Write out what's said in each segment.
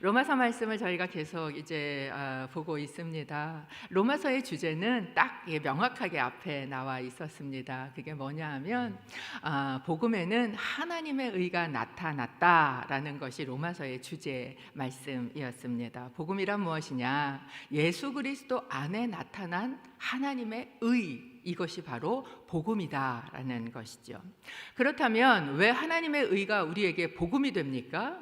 로마서 말씀을 저희가 계속 보고 있습니다. 로마서의 주제는 딱 명확하게 앞에 나와 있었습니다. 그게 뭐냐 하면 복음에는 하나님의 의가 나타났다라는 것이 로마서의 주제 말씀이었습니다. 복음이란 무엇이냐? 예수 그리스도 안에 나타난 하나님의 의, 이것이 바로 복음이다라는 것이죠. 그렇다면 왜 하나님의 의가 우리에게 복음이 됩니까?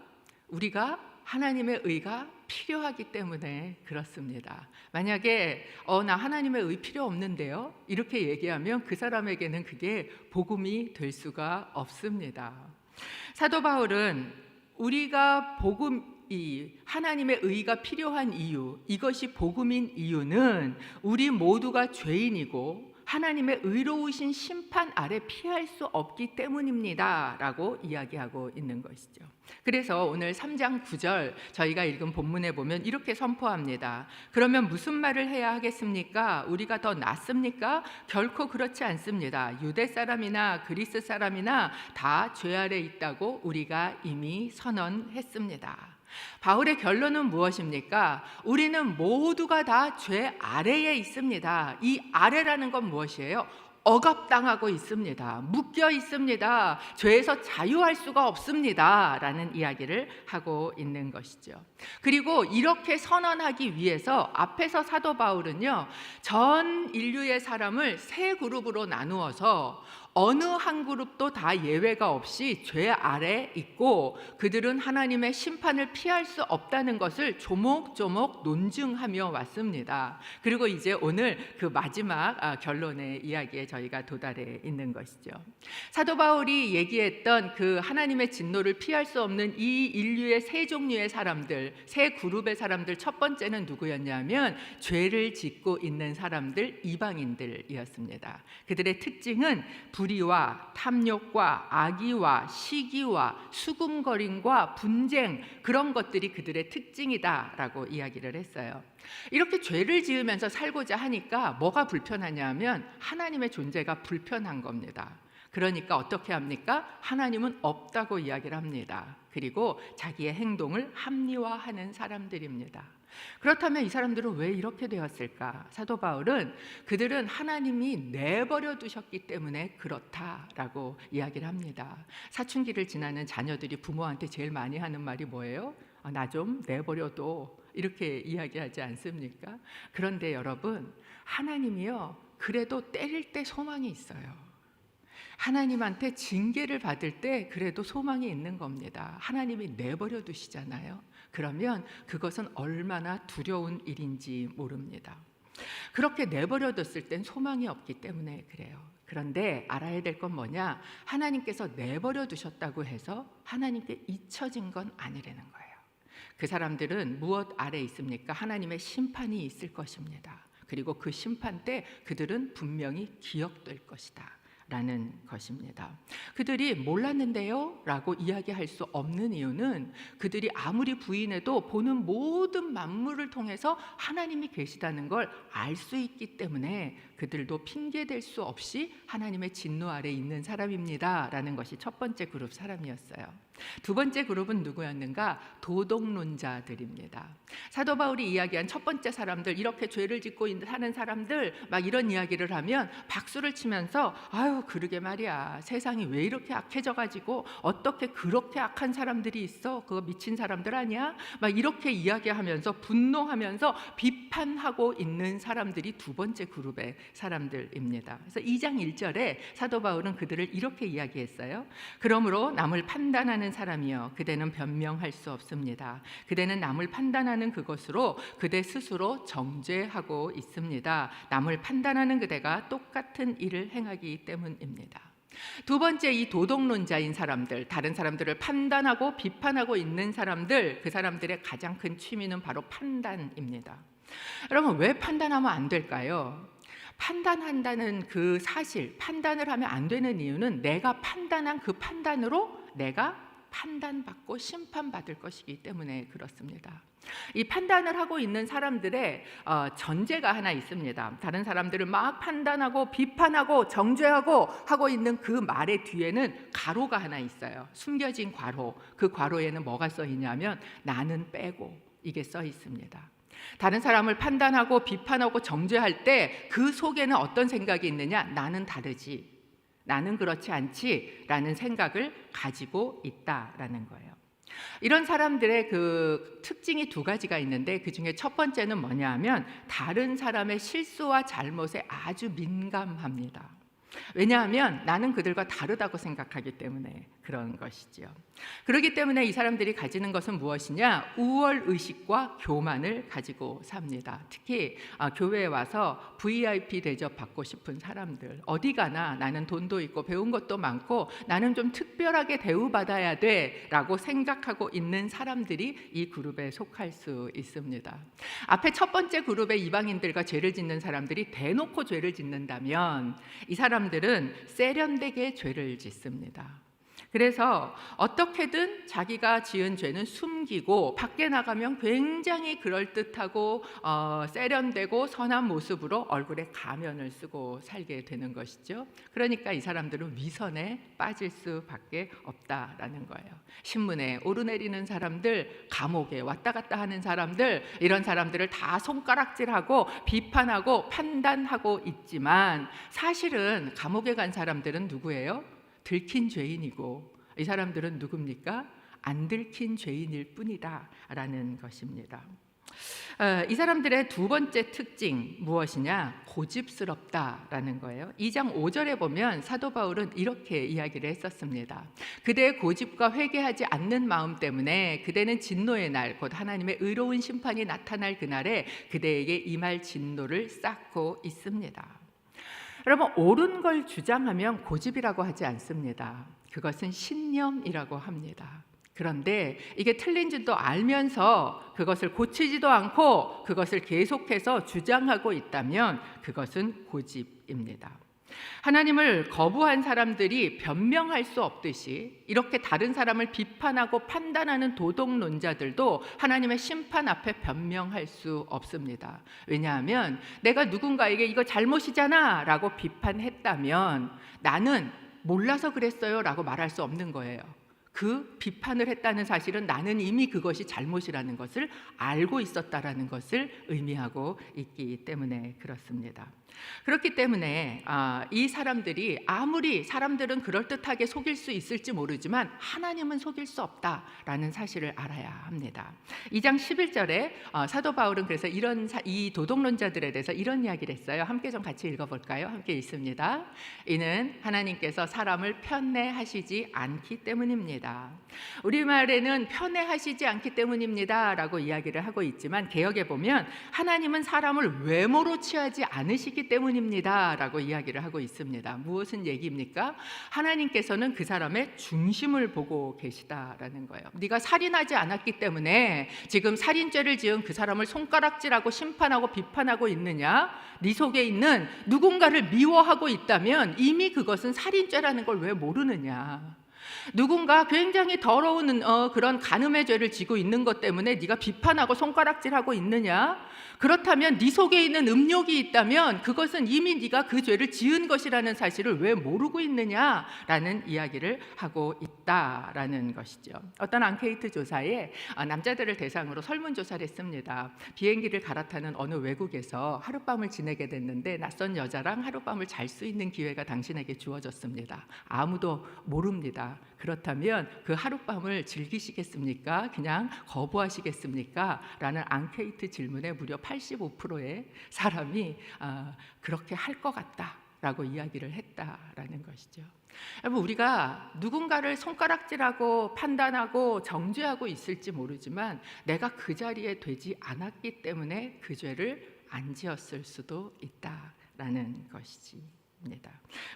우리가 하나님의 의가 필요하기 때문에 그렇습니다. 만약에 나 하나님의 의 필요 없는데요, 이렇게 얘기하면 그 사람에게는 그게 복음이 될 수가 없습니다. 사도 바울은 우리가 하나님의 의가 필요한 이유, 이것이 복음인 이유는 우리 모두가 죄인이고 하나님의 의로우신 심판 아래 피할 수 없기 때문입니다 라고 이야기하고 있는 것이죠. 그래서 오늘 3장 9절 저희가 읽은 본문에 보면 이렇게 선포합니다. 그러면 무슨 말을 해야 하겠습니까? 우리가 더 낫습니까? 결코 그렇지 않습니다. 유대 사람이나 그리스 사람이나 다 죄 아래 있다고 우리가 이미 선언했습니다. 바울의 결론은 무엇입니까? 우리는 모두가 다 죄 아래에 있습니다. 이 아래라는 건 무엇이에요? 억압당하고 있습니다. 묶여 있습니다. 죄에서 자유할 수가 없습니다 라는 이야기를 하고 있는 것이죠. 그리고 이렇게 선언하기 위해서 앞에서 사도 바울은요, 전 인류의 사람을 세 그룹으로 나누어서 어느 한 그룹도 다 예외가 없이 죄 아래 있고 그들은 하나님의 심판을 피할 수 없다는 것을 조목조목 논증하며 왔습니다. 그리고 이제 오늘 그 마지막 결론의 이야기에 저희가 도달해 있는 것이죠. 사도 바울이 얘기했던 그 하나님의 진노를 피할 수 없는 이 인류의 세 종류의 사람들, 세 그룹의 사람들, 첫 번째는 누구였냐면 죄를 짓고 있는 사람들, 이방인들이었습니다. 그들의 특징은 불의와 탐욕과 악의와 시기와 수군거림과 분쟁, 그런 것들이 그들의 특징이다라고 이야기를 했어요. 이렇게 죄를 지으면서 살고자 하니까 뭐가 불편하냐면 하나님의 존재가 불편한 겁니다. 그러니까 어떻게 합니까? 하나님은 없다고 이야기를 합니다. 그리고 자기의 행동을 합리화하는 사람들입니다. 그렇다면 이 사람들은 왜 이렇게 되었을까? 사도 바울은 그들은 하나님이 내버려 두셨기 때문에 그렇다라고 이야기를 합니다. 사춘기를 지나는 자녀들이 부모한테 제일 많이 하는 말이 뭐예요? 나 좀 내버려둬, 이렇게 이야기하지 않습니까? 그런데 여러분, 하나님이요, 그래도 때릴 때 소망이 있어요. 하나님한테 징계를 받을 때 그래도 소망이 있는 겁니다. 하나님이 내버려 두시잖아요. 그러면 그것은 얼마나 두려운 일인지 모릅니다. 그렇게 내버려 뒀을 땐 소망이 없기 때문에 그래요. 그런데 알아야 될 건 뭐냐? 하나님께서 내버려 두셨다고 해서 하나님께 잊혀진 건 아니라는 거예요. 그 사람들은 무엇 아래 있습니까? 하나님의 심판이 있을 것입니다. 그리고 그 심판 때 그들은 분명히 기억될 것이다 라는 것입니다. 그들이 몰랐는데요 라고 이야기할 수 없는 이유는 그들이 아무리 부인해도 보는 모든 만물을 통해서 하나님이 계시다는 걸 알 수 있기 때문에 그들도 핑계댈 수 없이 하나님의 진노 아래 있는 사람입니다 라는 것이 첫 번째 그룹 사람이었어요. 두 번째 그룹은 누구였는가? 도덕론자들입니다. 사도 바울이 이야기한 첫 번째 사람들, 이렇게 죄를 짓고 사는 사람들, 막 이런 이야기를 하면 박수를 치면서 아유, 그러게 말이야, 세상이 왜 이렇게 악해져 가지고 어떻게 그렇게 악한 사람들이 있어? 그거 미친 사람들 아니야? 막 이렇게 이야기하면서 분노하면서 비판하고 있는 사람들이 두 번째 그룹의 사람들입니다. 그래서 2장 1절에 사도 바울은 그들을 이렇게 이야기했어요. 그러므로 남을 판단하는 사람이여, 그대는 변명할 수 없습니다. 그대는 남을 판단하는 그것으로 그대 스스로 정죄하고 있습니다. 남을 판단하는 그대가 똑같은 일을 행하기 때문입니다. 두 번째, 이 도덕론자인 사람들, 다른 사람들을 판단하고 비판하고 있는 사람들, 그 사람들의 가장 큰 취미는 바로 판단입니다. 여러분, 왜 판단하면 안 될까요? 판단한다는 그 사실, 판단을 하면 안 되는 이유는 내가 판단한 그 판단으로 내가 판단받고 심판받을 것이기 때문에 그렇습니다. 이 판단을 하고 있는 사람들의 전제가 하나 있습니다. 다른 사람들을 막 판단하고 비판하고 정죄하고 하고 있는 그 말의 뒤에는 가로가 하나 있어요. 숨겨진 괄호. 그 괄호에는 뭐가 써 있냐면 나는 빼고 이게 써 있습니다. 다른 사람을 판단하고 비판하고 정죄할 때 그 속에는 어떤 생각이 있느냐? 나는 다르지, 나는 그렇지 않지 라는 생각을 가지고 있다라는 거예요. 이런 사람들의 그 특징이 두 가지가 있는데, 그 중에 첫 번째는 뭐냐 하면 다른 사람의 실수와 잘못에 아주 민감합니다. 왜냐하면 나는 그들과 다르다고 생각하기 때문에 그런 것이지요. 그렇기 때문에 이 사람들이 가지는 것은 무엇이냐? 우월의식과 교만을 가지고 삽니다. 특히 교회에 와서 VIP 대접 받고 싶은 사람들, 어디 가나 나는 돈도 있고 배운 것도 많고 나는 좀 특별하게 대우받아야 돼 라고 생각하고 있는 사람들이 이 그룹에 속할 수 있습니다. 앞에 첫 번째 그룹의 이방인들과 죄를 짓는 사람들이 대놓고 죄를 짓는다면, 이 사람들은 세련되게 죄를 짓습니다. 그래서 어떻게든 자기가 지은 죄는 숨기고 밖에 나가면 굉장히 그럴듯하고 세련되고 선한 모습으로 얼굴에 가면을 쓰고 살게 되는 것이죠. 그러니까 이 사람들은 위선에 빠질 수밖에 없다라는 거예요. 신문에 오르내리는 사람들, 감옥에 왔다 갔다 하는 사람들, 이런 사람들을 다 손가락질하고 비판하고 판단하고 있지만, 사실은 감옥에 간 사람들은 누구예요? 들킨 죄인이고, 이 사람들은 누굽니까? 안 들킨 죄인일 뿐이다 라는 것입니다. 이 사람들의 두 번째 특징 무엇이냐? 고집스럽다라는 거예요. 2장 5절에 보면 사도 바울은 이렇게 이야기를 했었습니다. 그대의 고집과 회개하지 않는 마음 때문에 그대는 진노의 날, 곧 하나님의 의로운 심판이 나타날 그날에 그대에게 임할 진노를 쌓고 있습니다. 여러분, 옳은 걸 주장하면 고집이라고 하지 않습니다. 그것은 신념이라고 합니다. 그런데 이게 틀린 줄도 알면서 그것을 고치지도 않고 그것을 계속해서 주장하고 있다면 그것은 고집입니다. 하나님을 거부한 사람들이 변명할 수 없듯이, 이렇게 다른 사람을 비판하고 판단하는 도덕론자들도 하나님의 심판 앞에 변명할 수 없습니다. 왜냐하면 내가 누군가에게 이거 잘못이잖아 라고 비판했다면 나는 몰라서 그랬어요 라고 말할 수 없는 거예요. 그 비판을 했다는 사실은 나는 이미 그것이 잘못이라는 것을 알고 있었다라는 것을 의미하고 있기 때문에 그렇습니다. 그렇기 때문에 이 사람들이 아무리 사람들은 그럴듯하게 속일 수 있을지 모르지만 하나님은 속일 수 없다라는 사실을 알아야 합니다. 2장 11절에 사도 바울은 그래서 이 도덕론자들에 대해서 이런 이야기를 했어요. 함께 좀 같이 읽어볼까요? 함께 읽습니다. 이는 하나님께서 사람을 편애하시지 않기 때문입니다. 우리말에는 편애하시지 않기 때문입니다 라고 이야기를 하고 있지만, 개역에 보면 하나님은 사람을 외모로 취하지 않으시기 때문입니다 라고 이야기를 하고 있습니다. 무엇은 얘기입니까? 하나님께서는 그 사람의 중심을 보고 계시다라는 거예요. 네가 살인하지 않았기 때문에 지금 살인죄를 지은 그 사람을 손가락질하고 심판하고 비판하고 있느냐? 네 속에 있는 누군가를 미워하고 있다면 이미 그것은 살인죄라는 걸 왜 모르느냐? 누군가 굉장히 더러운 그런 간음의 죄를 지고 있는 것 때문에 네가 비판하고 손가락질하고 있느냐? 그렇다면 네 속에 있는 음욕이 있다면 그것은 이미 네가 그 죄를 지은 것이라는 사실을 왜 모르고 있느냐라는 이야기를 하고 있다라는 것이죠. 어떤 앙케이트 조사에 남자들을 대상으로 설문조사를 했습니다. 비행기를 갈아타는 어느 외국에서 하룻밤을 지내게 됐는데 낯선 여자랑 하룻밤을 잘 수 있는 기회가 당신에게 주어졌습니다. 아무도 모릅니다. 그렇다면 그 하룻밤을 즐기시겠습니까? 그냥 거부하시겠습니까? 라는 앙케이트 질문에 무려 85%의 사람이 그렇게 할 것 같다라고 이야기를 했다라는 것이죠. 여러분, 우리가 누군가를 손가락질하고 판단하고 정죄하고 있을지 모르지만 내가 그 자리에 되지 않았기 때문에 그 죄를 안 지었을 수도 있다라는 것이지.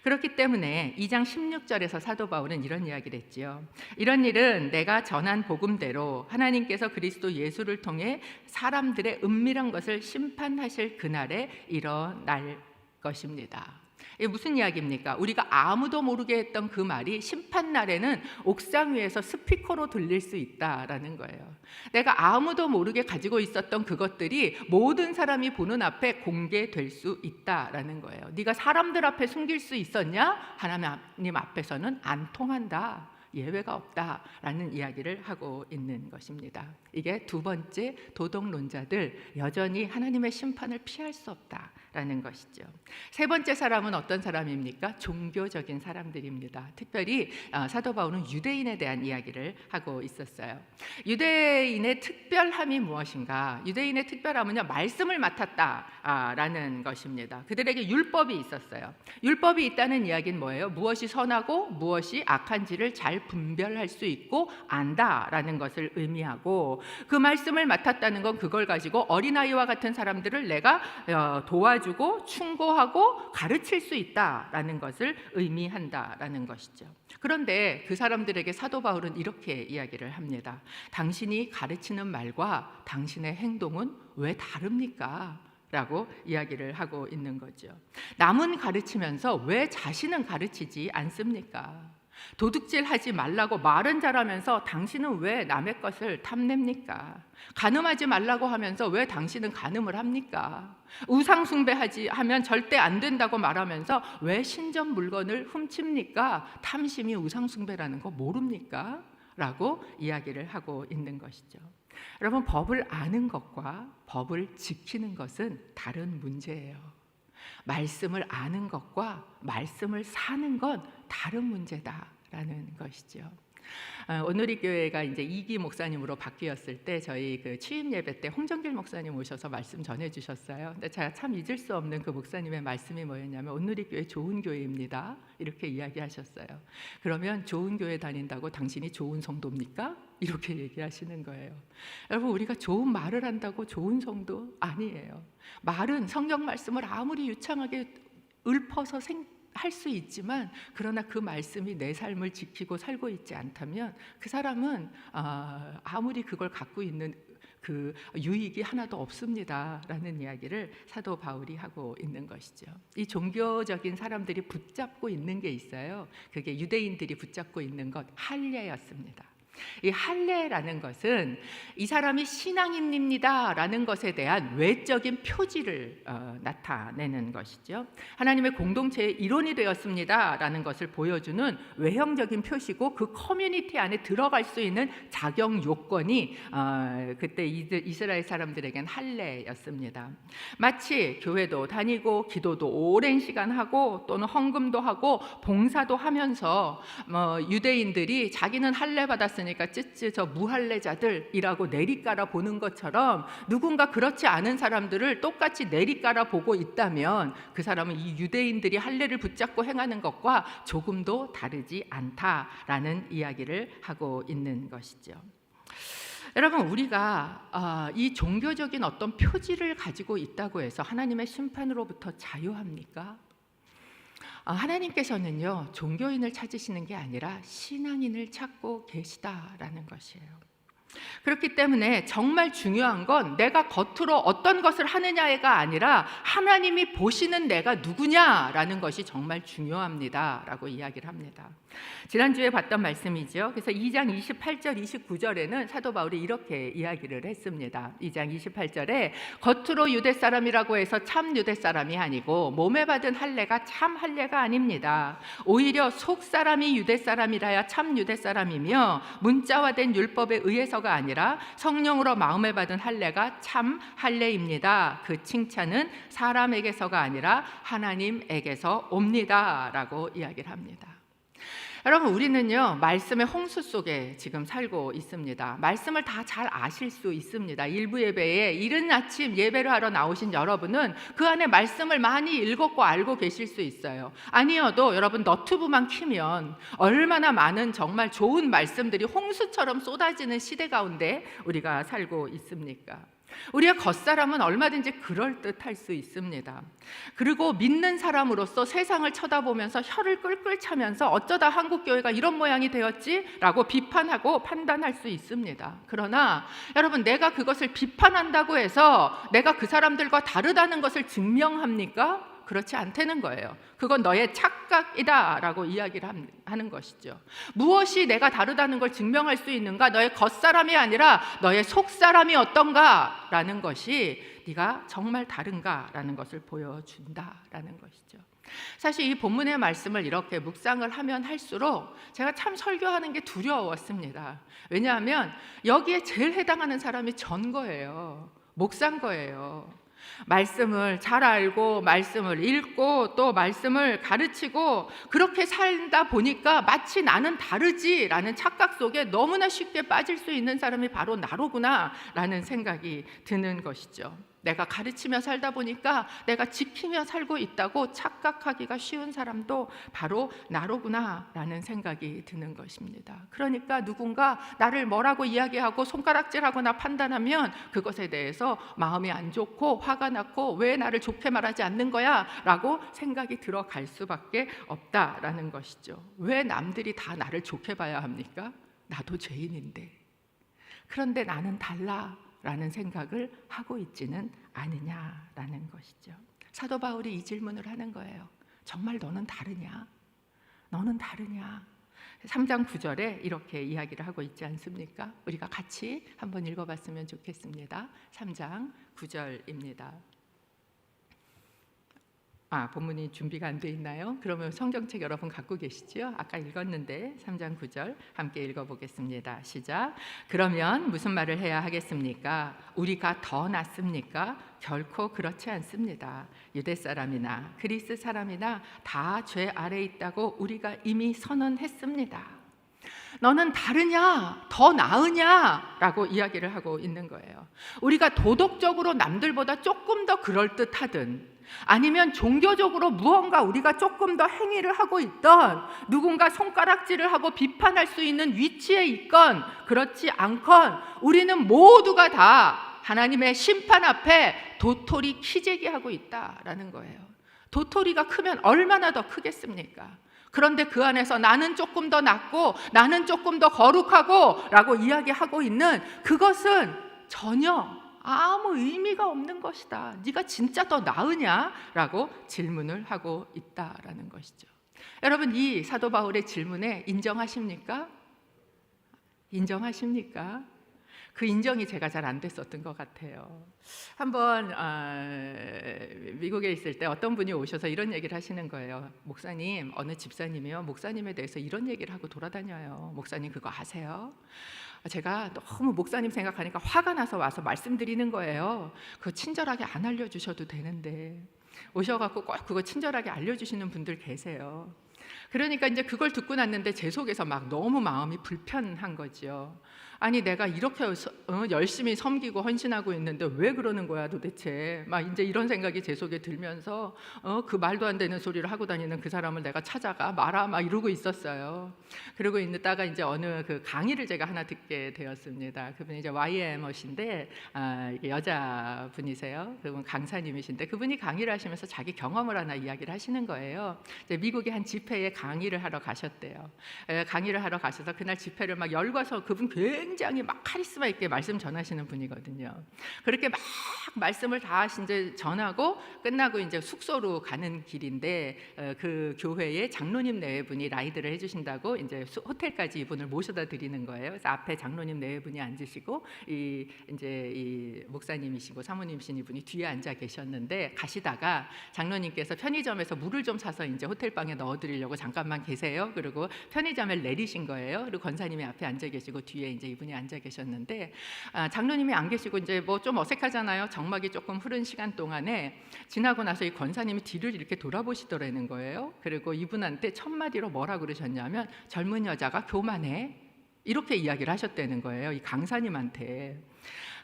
그렇기 때문에 2장 16절에서 사도 바울은 이런 이야기를 했지요. 이런 일은 내가 전한 복음대로 하나님께서 그리스도 예수를 통해 사람들의 은밀한 것을 심판하실 그날에 일어날 것입니다. 이게 무슨 이야기입니까? 우리가 아무도 모르게 했던 그 말이 심판날에는 옥상 위에서 스피커로 들릴 수 있다라는 거예요. 내가 아무도 모르게 가지고 있었던 그것들이 모든 사람이 보는 앞에 공개될 수 있다라는 거예요. 네가 사람들 앞에 숨길 수 있었냐? 하나님 앞에서는 안 통한다. 예외가 없다라는 이야기를 하고 있는 것입니다. 이게 두 번째, 도덕론자들 여전히 하나님의 심판을 피할 수 없다라는 것이죠. 세 번째 사람은 어떤 사람입니까? 종교적인 사람들입니다. 특별히 사도 바울은 유대인에 대한 이야기를 하고 있었어요. 유대인의 특별함이 무엇인가? 유대인의 특별함은요, 말씀을 맡았다라는 것입니다. 그들에게 율법이 있었어요. 율법이 있다는 이야기는 뭐예요? 무엇이 선하고 무엇이 악한지를 잘 분별할 수 있고 안다라는 것을 의미하고, 그 말씀을 맡았다는 건 그걸 가지고 어린아이와 같은 사람들을 내가 도와주고 충고하고 가르칠 수 있다라는 것을 의미한다라는 것이죠. 그런데 그 사람들에게 사도 바울은 이렇게 이야기를 합니다. 당신이 가르치는 말과 당신의 행동은 왜 다릅니까? 라고 이야기를 하고 있는 거죠. 남은 가르치면서 왜 자신은 가르치지 않습니까? 도둑질 하지 말라고 말은 잘하면서 당신은 왜 남의 것을 탐냅니까? 간음하지 말라고 하면서 왜 당신은 간음을 합니까? 우상 숭배하지 하면 절대 안 된다고 말하면서 왜 신전 물건을 훔칩니까? 탐심이 우상 숭배라는 거 모릅니까? 라고 이야기를 하고 있는 것이죠. 여러분, 법을 아는 것과 법을 지키는 것은 다른 문제예요. 말씀을 아는 것과 말씀을 사는 건 다른 문제다라는 것이죠. 오누리 교회가 이제 이기 목사님으로 바뀌었을 때 저희 그 취임 예배 때 홍정길 목사님 오셔서 말씀 전해 주셨어요. 근데 제가 참 잊을 수 없는 그 목사님의 말씀이 뭐였냐면, 오누리 교회 좋은 교회입니다, 이렇게 이야기하셨어요. 그러면 좋은 교회 다닌다고 당신이 좋은 성도입니까? 이렇게 얘기하시는 거예요. 여러분, 우리가 좋은 말을 한다고 좋은 성도 아니에요. 말은 성경 말씀을 아무리 유창하게 읊어서 할 수 있지만, 그러나 그 말씀이 내 삶을 지키고 살고 있지 않다면 그 사람은 아무리 그걸 갖고 있는 그 유익이 하나도 없습니다 라는 이야기를 사도 바울이 하고 있는 것이죠. 이 종교적인 사람들이 붙잡고 있는 게 있어요. 그게 유대인들이 붙잡고 있는 것, 할례였습니다. 이 할례라는 것은 이 사람이 신앙인입니다 라는 것에 대한 외적인 표지를 나타내는 것이죠. 하나님의 공동체의 일원이 되었습니다 라는 것을 보여주는 외형적인 표시고, 그 커뮤니티 안에 들어갈 수 있는 자격 요건이 그때 이스라엘 사람들에겐 할례였습니다. 마치 교회도 다니고 기도도 오랜 시간 하고 또는 헌금도 하고 봉사도 하면서 유대인들이 자기는 할례 받았으니 쯔쯔 저 무할례자들이라고 내리깔아 보는 것처럼, 누군가 그렇지 않은 사람들을 똑같이 내리깔아 보고 있다면 그 사람은 이 유대인들이 할례를 붙잡고 행하는 것과 조금도 다르지 않다라는 이야기를 하고 있는 것이죠. 여러분, 우리가 이 종교적인 어떤 표지를 가지고 있다고 해서 하나님의 심판으로부터 자유합니까? 하나님께서는요, 종교인을 찾으시는 게 아니라 신앙인을 찾고 계시다라는 것이에요. 그렇기 때문에 정말 중요한 건 내가 겉으로 어떤 것을 하느냐가 아니라 하나님이 보시는 내가 누구냐라는 것이 정말 중요합니다 라고 이야기를 합니다. 지난주에 봤던 말씀이죠. 그래서 2장 28절 29절에는 사도 바울이 이렇게 이야기를 했습니다. 2장 28절에 겉으로 유대 사람이라고 해서 참 유대 사람이 아니고 몸에 받은 할례가 참 할례가 아닙니다. 오히려 속 사람이 유대 사람이라야 참 유대 사람이며 문자화된 율법에 의해서가 아니라 성령으로 마음에 받은 할례가 참 할례입니다. 그 칭찬은 사람에게서가 아니라 하나님에게서 옵니다 라고 이야기를 합니다. 여러분, 우리는요, 말씀의 홍수 속에 지금 살고 있습니다. 말씀을 다 잘 아실 수 있습니다. 일부 예배에 이른 아침 예배를 하러 나오신 여러분은 그 안에 말씀을 많이 읽었고 알고 계실 수 있어요. 아니어도 여러분 너튜브만 키면 얼마나 많은 정말 좋은 말씀들이 홍수처럼 쏟아지는 시대 가운데 우리가 살고 있습니까? 우리의 겉사람은 얼마든지 그럴듯할 수 있습니다. 그리고 믿는 사람으로서 세상을 쳐다보면서 혀를 끌끌 차면서 어쩌다 한국교회가 이런 모양이 되었지? 라고 비판하고 판단할 수 있습니다. 그러나 여러분, 내가 그것을 비판한다고 해서 내가 그 사람들과 다르다는 것을 증명합니까? 그렇지 않다는 거예요. 그건 너의 착각이다라고 이야기를 하는 것이죠. 무엇이 내가 다르다는 걸 증명할 수 있는가? 너의 겉사람이 아니라 너의 속사람이 어떤가라는 것이 네가 정말 다른가라는 것을 보여준다라는 것이죠. 사실 이 본문의 말씀을 이렇게 묵상을 하면 할수록 제가 참 설교하는 게 두려웠습니다. 왜냐하면 여기에 제일 해당하는 사람이 전 거예요. 목사인 거예요. 말씀을 잘 알고 말씀을 읽고 또 말씀을 가르치고 그렇게 살다 보니까 마치 나는 다르지라는 착각 속에 너무나 쉽게 빠질 수 있는 사람이 바로 나로구나 라는 생각이 드는 것이죠. 내가 가르치며 살다 보니까 내가 지키며 살고 있다고 착각하기가 쉬운 사람도 바로 나로구나 라는 생각이 드는 것입니다. 그러니까 누군가 나를 뭐라고 이야기하고 손가락질하거나 판단하면 그것에 대해서 마음이 안 좋고 화가 났고 왜 나를 좋게 말하지 않는 거야? 라고 생각이 들어갈 수밖에 없다라는 것이죠. 왜 남들이 다 나를 좋게 봐야 합니까? 나도 죄인인데. 그런데 나는 달라 라는 생각을 하고 있지는 않으냐라는 것이죠. 사도 바울이 이 질문을 하는 거예요. 정말 너는 다르냐? 너는 다르냐? 3장 9절에 이렇게 이야기를 하고 있지 않습니까? 우리가 같이 한번 읽어봤으면 좋겠습니다. 3장 9절입니다. 본문이 준비가 안 돼 있나요? 그러면 성경책 여러분 갖고 계시죠? 아까 읽었는데 3장 9절 함께 읽어보겠습니다. 시작. 그러면 무슨 말을 해야 하겠습니까? 우리가 더 낫습니까? 결코 그렇지 않습니다. 유대 사람이나 그리스 사람이나 다 죄 아래 있다고 우리가 이미 선언했습니다. 너는 다르냐? 더 나으냐? 라고 이야기를 하고 있는 거예요. 우리가 도덕적으로 남들보다 조금 더 그럴듯하든 아니면 종교적으로 무언가 우리가 조금 더 행위를 하고 있던 누군가 손가락질을 하고 비판할 수 있는 위치에 있건 그렇지 않건 우리는 모두가 다 하나님의 심판 앞에 도토리 키재기하고 있다라는 거예요. 도토리가 크면 얼마나 더 크겠습니까? 그런데 그 안에서 나는 조금 더 낫고 나는 조금 더 거룩하고 라고 이야기하고 있는 그것은 전혀 아무 의미가 없는 것이다. 네가 진짜 더 나으냐? 라고 질문을 하고 있다라는 것이죠. 여러분, 이 사도 바울의 질문에 인정하십니까? 인정하십니까? 그 인정이 제가 잘 안 됐었던 것 같아요. 한번 미국에 있을 때 어떤 분이 오셔서 이런 얘기를 하시는 거예요. 목사님, 어느 집사님이요, 목사님에 대해서 이런 얘기를 하고 돌아다녀요. 목사님 그거 아세요? 제가 너무 목사님 생각하니까 화가 나서 와서 말씀드리는 거예요. 그거 친절하게 안 알려주셔도 되는데. 오셔갖고 꼭 그거 친절하게 알려주시는 분들 계세요. 그러니까 이제 그걸 듣고 났는데 제 속에서 막 너무 마음이 불편한 거죠. 아니 내가 이렇게 열심히 섬기고 헌신하고 있는데 왜 그러는 거야 도대체. 막 이제 이런 생각이 제 속에 들면서 그 말도 안 되는 소리를 하고 다니는 그 사람을 내가 찾아가 말아 막 이러고 있었어요. 그러고 있다가 이제 어느 그 강의를 제가 하나 듣게 되었습니다. 그분이 이제 YM이신데 여자분이세요. 그분 강사님이신데 그분이 강의를 하시면서 자기 경험을 하나 이야기를 하시는 거예요. 이제 미국의 한 집회에 강의를 하러 가셨대요. 강의를 하러 가셔서 그날 집회를 막 열과서 그분 굉장히 막 카리스마 있게 말씀 전하시는 분이거든요. 그렇게 막 말씀을 다 이제 전하고 끝나고 이제 숙소로 가는 길인데 그 교회의 장로님 네 분이 라이드를 해주신다고 이제 호텔까지 이분을 모셔다 드리는 거예요. 그래서 앞에 장로님 네 분이 앉으시고 이 목사님이시고 사모님이신 이분이 뒤에 앉아 계셨는데 가시다가 장로님께서 편의점에서 물을 좀 사서 이제 호텔방에 넣어드리려고 잠깐만 계세요. 그리고 편의점에 내리신 거예요. 그리고 권사님이 앞에 앉아 계시고 뒤에 이제 이분이 앉아 계셨는데 장로님이 안 계시고 이제 뭐 좀 어색하잖아요. 정막이 조금 흐른 시간 동안에 지나고 나서 이 권사님이 뒤를 이렇게 돌아보시더라는 거예요. 그리고 이분한테 첫 마디로 뭐라 그러셨냐면 젊은 여자가 교만해 이렇게 이야기를 하셨다는 거예요. 이 강사님한테.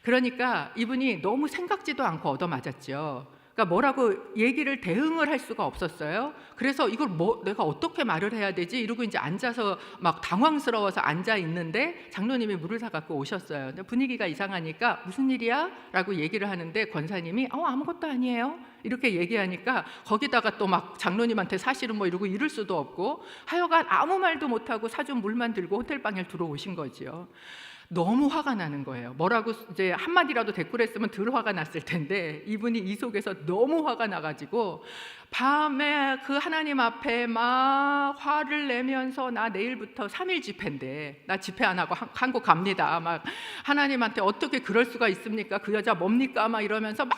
그러니까 이분이 너무 생각지도 않고 얻어맞았죠. 그러니까 뭐라고 얘기를 대응을 할 수가 없었어요. 그래서 이걸 내가 어떻게 말을 해야 되지? 이러고 이제 앉아서 막 당황스러워서 앉아 있는데 장로님이 물을 사갖고 오셨어요. 근데 분위기가 이상하니까 무슨 일이야? 라고 얘기를 하는데 권사님이 아무것도 아니에요. 이렇게 얘기하니까 거기다가 또 막 장로님한테 사실은 뭐 이러고 이럴 수도 없고 하여간 아무 말도 못하고 사준 물만 들고 호텔방에 들어오신 거죠. 너무 화가 나는 거예요. 뭐라고 이제 한마디라도 대꾸했으면 덜 화가 났을 텐데 이분이 이 속에서 너무 화가 나가지고 밤에 그 하나님 앞에 막 화를 내면서 나 내일부터 3일 집회인데 나 집회 안 하고 한국 갑니다. 막 하나님한테 어떻게 그럴 수가 있습니까? 그 여자 뭡니까? 막 이러면서 막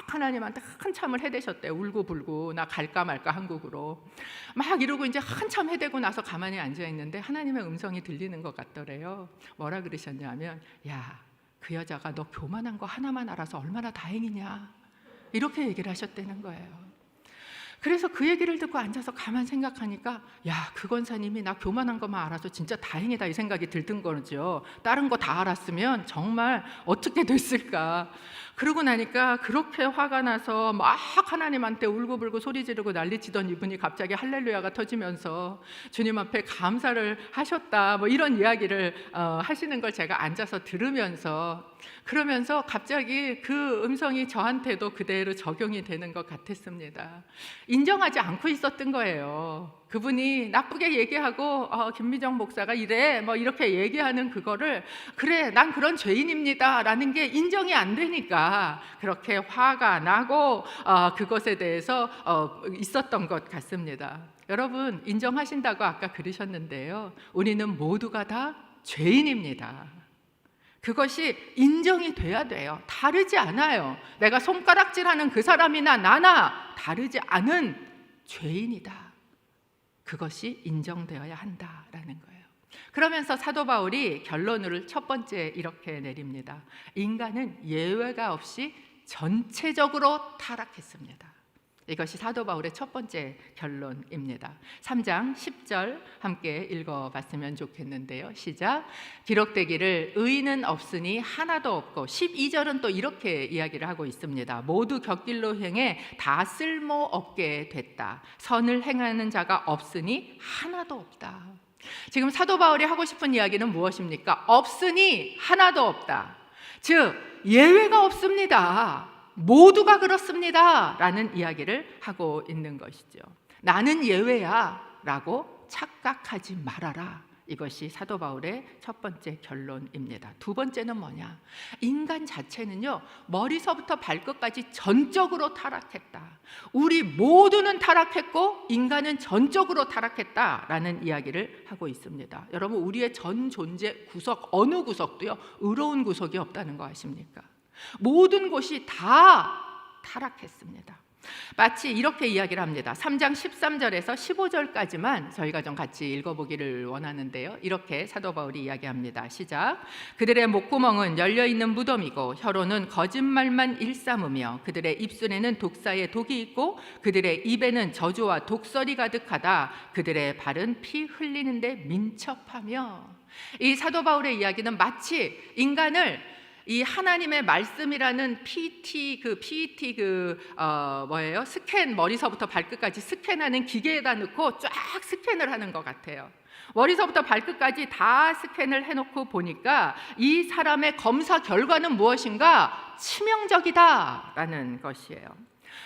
하나님한테 한참을 해대셨대. 울고불고 나 갈까 말까 한국으로 막 이러고 이제 한참 해대고 나서 가만히 앉아 있는데 하나님의 음성이 들리는 것 같더래요. 뭐라 그러셨냐면 야, 그 여자가 너 교만한 거 하나만 알아서 얼마나 다행이냐 이렇게 얘기를 하셨다는 거예요. 그래서 그 얘기를 듣고 앉아서 가만 생각하니까 야, 그 권사님이 나 교만한 것만 알아서 진짜 다행이다 이 생각이 들던 거죠. 다른 거 다 알았으면 정말 어떻게 됐을까. 그러고 나니까 그렇게 화가 나서 막 하나님한테 울고불고 소리 지르고 난리치던 이분이 갑자기 할렐루야가 터지면서 주님 앞에 감사를 하셨다 뭐 이런 이야기를 하시는 걸 제가 앉아서 들으면서 그러면서 갑자기 그 음성이 저한테도 그대로 적용이 되는 것 같았습니다. 인정하지 않고 있었던 거예요. 그분이 나쁘게 얘기하고 김미정 목사가 이래 뭐 이렇게 얘기하는 그거를 그래 난 그런 죄인입니다 라는 게 인정이 안 되니까 그렇게 화가 나고 그것에 대해서 있었던 것 같습니다. 여러분 인정하신다고 아까 그러셨는데요, 우리는 모두가 다 죄인입니다. 그것이 인정이 돼야 돼요. 다르지 않아요. 내가 손가락질하는 그 사람이나 나나 다르지 않은 죄인이다. 그것이 인정되어야 한다라는 거예요. 그러면서 사도 바울이 결론을 첫 번째 이렇게 내립니다. 인간은 예외가 없이 전체적으로 타락했습니다. 이것이 사도 바울의 첫 번째 결론입니다. 3장 10절 함께 읽어봤으면 좋겠는데요. 시작. 기록되기를 의인은 없으니 하나도 없고 12절은 또 이렇게 이야기를 하고 있습니다. 모두 곁길로 행해 다 쓸모없게 됐다. 선을 행하는 자가 없으니 하나도 없다. 지금 사도 바울이 하고 싶은 이야기는 무엇입니까? 없으니 하나도 없다. 즉 예외가 없습니다. 모두가 그렇습니다 라는 이야기를 하고 있는 것이죠. 나는 예외야 라고 착각하지 말아라. 이것이 사도 바울의 첫 번째 결론입니다. 두 번째는 뭐냐? 인간 자체는요, 머리서부터 발끝까지 전적으로 타락했다. 우리 모두는 타락했고 인간은 전적으로 타락했다라는 이야기를 하고 있습니다. 여러분, 우리의 전 존재 구석 어느 구석도요 의로운 구석이 없다는 거 아십니까? 모든 곳이 다 타락했습니다. 마치 이렇게 이야기를 합니다. 3장 13절에서 15절까지만 저희가 좀 같이 읽어보기를 원하는데요, 이렇게 사도 바울이 이야기합니다. 시작. 그들의 목구멍은 열려있는 무덤이고 혀로는 거짓말만 일삼으며 그들의 입술에는 독사의 독이 있고 그들의 입에는 저주와 독설이 가득하다. 그들의 발은 피 흘리는데 민첩하며. 이 사도 바울의 이야기는 마치 인간을 이 하나님의 말씀이라는 PET 뭐예요? 스캔, 머리서부터 발끝까지 스캔하는 기계에다 넣고 쫙 스캔을 하는 것 같아요. 머리서부터 발끝까지 다 스캔을 해놓고 보니까 이 사람의 검사 결과는 무엇인가? 치명적이다라는 것이에요.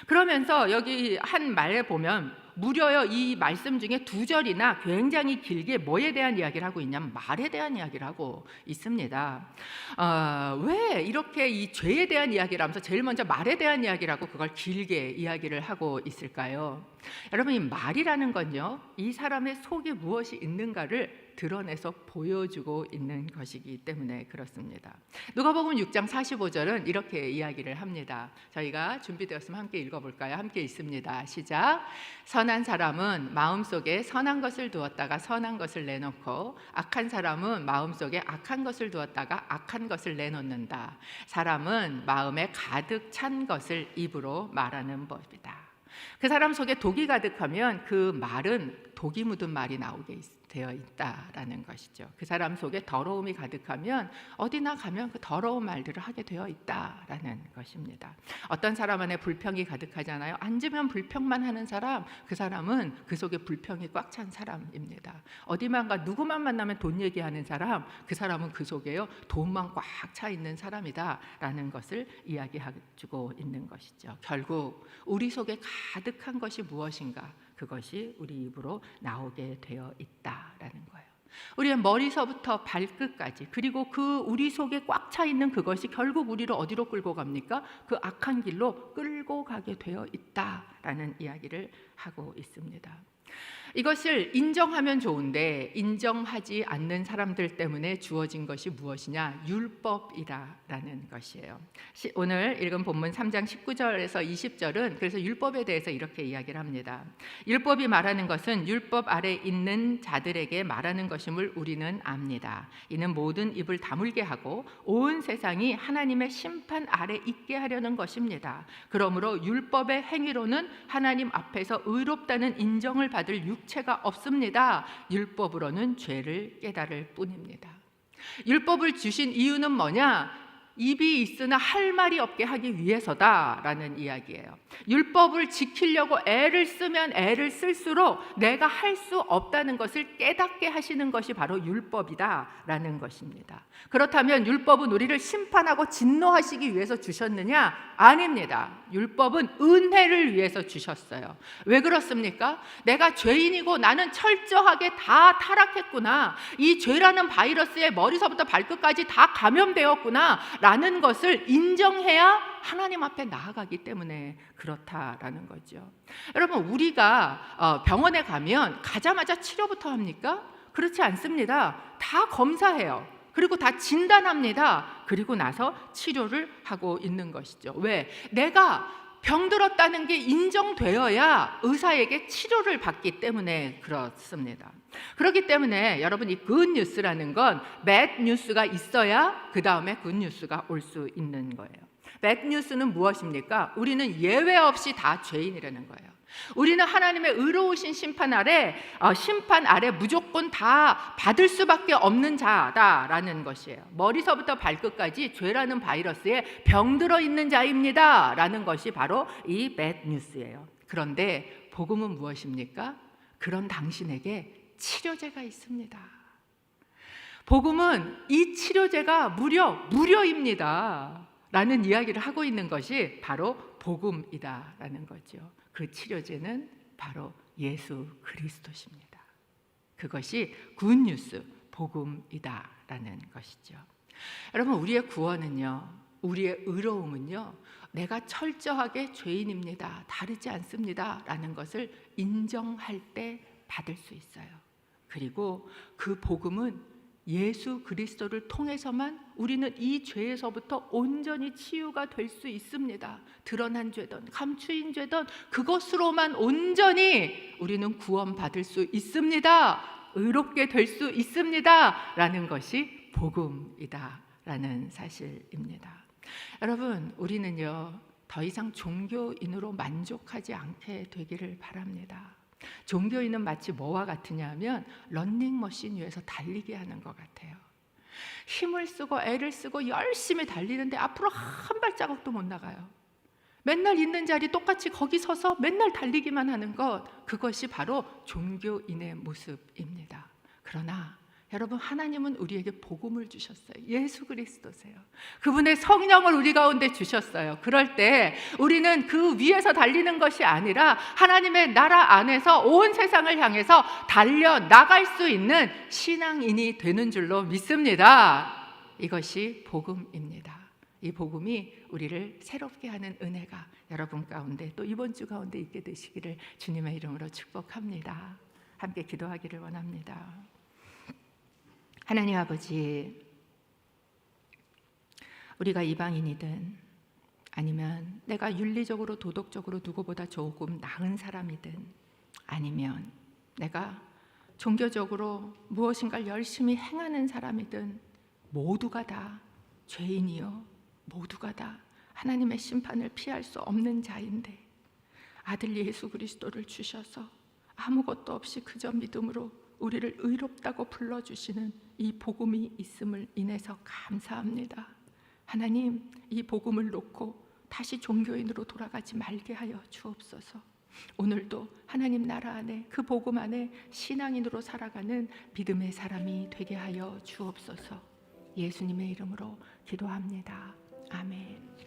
그러면서 여기 한 말에 보면 무려요 이 말씀 중에 두 절이나 굉장히 길게 뭐에 대한 이야기를 하고 있냐면 말에 대한 이야기를 하고 있습니다. 왜 이렇게 이 죄에 대한 이야기를 하면서 제일 먼저 말에 대한 이야기를 하고 그걸 길게 이야기를 하고 있을까요? 여러분, 이 말이라는 건요, 이 사람의 속에 무엇이 있는가를 드러내서 보여주고 있는 것이기 때문에 그렇습니다. 누가복음 6장 45절은 이렇게 이야기를 합니다. 저희가 준비되었으면 함께 읽어볼까요? 함께 있습니다. 시작. 선한 사람은 마음속에 선한 것을 두었다가 선한 것을 내놓고 악한 사람은 마음속에 악한 것을 두었다가 악한 것을 내놓는다. 사람은 마음에 가득 찬 것을 입으로 말하는 법이다. 그 사람 속에 독이 가득하면 그 말은 독이 묻은 말이 나오게 되어 있다라는 것이죠. 그 사람 속에 더러움이 가득하면 어디나 가면 그 더러운 말들을 하게 되어 있다라는 것입니다. 어떤 사람 안에 불평이 가득하잖아요. 앉으면 불평만 하는 사람, 그 사람은 그 속에 불평이 꽉 찬 사람입니다. 어디만 가 누구만 만나면 돈 얘기하는 사람, 그 사람은 그 속에요 돈만 꽉 차 있는 사람이다라는 것을 이야기해주고 있는 것이죠. 결국 우리 속에 가득한 것이 무엇인가? 그것이 우리 입으로 나오게 되어 있다라는 거예요. 우리의 머리서부터 발끝까지, 그리고 그 우리 속에 꽉 차 있는 그것이 결국 우리를 어디로 끌고 갑니까? 그 악한 길로 끌고 가게 되어 있다라는 이야기를 하고 있습니다. 이것을 인정하면 좋은데 인정하지 않는 사람들 때문에 주어진 것이 무엇이냐? 율법이다라는 것이에요. 오늘 읽은 본문 3장 19절에서 20절은 그래서 율법에 대해서 이렇게 이야기를 합니다. 율법이 말하는 것은 율법 아래 있는 자들에게 말하는 것임을 우리는 압니다. 이는 모든 입을 다물게 하고 온 세상이 하나님의 심판 아래 있게 하려는 것입니다. 그러므로 율법의 행위로는 하나님 앞에서 의롭다는 인정을 받을 육체가 없습니다. 율법으로는 죄를 깨달을 뿐입니다. 율법을 주신 이유는 뭐냐? 입이 있으나 할 말이 없게 하기 위해서다라는 이야기예요. 율법을 지키려고 애를 쓰면 애를 쓸수록 내가 할 수 없다는 것을 깨닫게 하시는 것이 바로 율법이다라는 것입니다. 그렇다면 율법은 우리를 심판하고 진노하시기 위해서 주셨느냐? 아닙니다. 율법은 은혜를 위해서 주셨어요. 왜 그렇습니까? 내가 죄인이고 나는 철저하게 다 타락했구나, 이 죄라는 바이러스에 머리서부터 발끝까지 다 감염되었구나 라는 것을 인정해야 하나님 앞에 나아가기 때문에 그렇다라는 거죠. 여러분, 우리가 병원에 가면 가자마자 치료부터 합니까? 그렇지 않습니다. 다 검사해요. 그리고 다 진단합니다. 그리고 나서 치료를 하고 있는 것이죠. 왜? 내가 병들었다는 게 인정되어야 의사에게 치료를 받기 때문에 그렇습니다. 그렇기 때문에 여러분, 이 굿뉴스라는 건 배드 뉴스가 있어야 그 다음에 굿뉴스가 올 수 있는 거예요. 배드 뉴스는 무엇입니까? 우리는 예외 없이 다 죄인이라는 거예요. 우리는 하나님의 의로우신 심판 아래 무조건 다 받을 수밖에 없는 자다라는 것이에요. 머리서부터 발끝까지 죄라는 바이러스에 병들어 있는 자입니다 라는 것이 바로 이 배드 뉴스예요. 그런데 복음은 무엇입니까? 그런 당신에게 치료제가 있습니다. 복음은 이 치료제가 무료입니다 라는 이야기를 하고 있는 것이 바로 복음이다라는 거죠. 그 치료제는 바로 예수 그리스도십니다. 그것이 굿뉴스, 복음이다라는 것이죠. 여러분, 우리의 구원은요, 우리의 의로움은요, 내가 철저하게 죄인입니다, 다르지 않습니다 라는 것을 인정할 때 받을 수 있어요. 그리고 그 복음은 예수 그리스도를 통해서만 우리는 이 죄에서부터 온전히 치유가 될 수 있습니다. 드러난 죄든 감추인 죄든 그것으로만 온전히 우리는 구원받을 수 있습니다. 의롭게 될 수 있습니다 라는 것이 복음이다 라는 사실입니다. 여러분, 우리는요, 더 이상 종교인으로 만족하지 않게 되기를 바랍니다. 종교인은 마치 뭐와 같으냐면 런닝머신 위에서 달리게 하는 것 같아요. 힘을 쓰고 애를 쓰고 열심히 달리는데 앞으로 한 발자국도 못 나가요. 맨날 있는 자리 똑같이 거기 서서 맨날 달리기만 하는 것, 그것이 바로 종교인의 모습입니다. 그러나 여러분, 하나님은 우리에게 복음을 주셨어요. 예수 그리스도세요. 그분의 성령을 우리 가운데 주셨어요. 그럴 때 우리는 그 위에서 달리는 것이 아니라 하나님의 나라 안에서 온 세상을 향해서 달려나갈 수 있는 신앙인이 되는 줄로 믿습니다. 이것이 복음입니다. 이 복음이 우리를 새롭게 하는 은혜가 여러분 가운데, 또 이번 주 가운데 있게 되시기를 주님의 이름으로 축복합니다. 함께 기도하기를 원합니다. 하나님 아버지, 우리가 이방인이든 아니면 내가 윤리적으로 도덕적으로 누구보다 조금 나은 사람이든 아니면 내가 종교적으로 무엇인가를 열심히 행하는 사람이든 모두가 다 죄인이요, 모두가 다 하나님의 심판을 피할 수 없는 자인데 아들 예수 그리스도를 주셔서 아무것도 없이 그저 믿음으로 우리를 의롭다고 불러주시는 이 복음이 있음을 인해서 감사합니다. 하나님, 이 복음을 놓고 다시 종교인으로 돌아가지 말게 하여 주옵소서. 오늘도 하나님 나라 안에, 그 복음 안에 신앙인으로 살아가는 믿음의 사람이 되게 하여 주옵소서. 예수님의 이름으로 기도합니다. 아멘.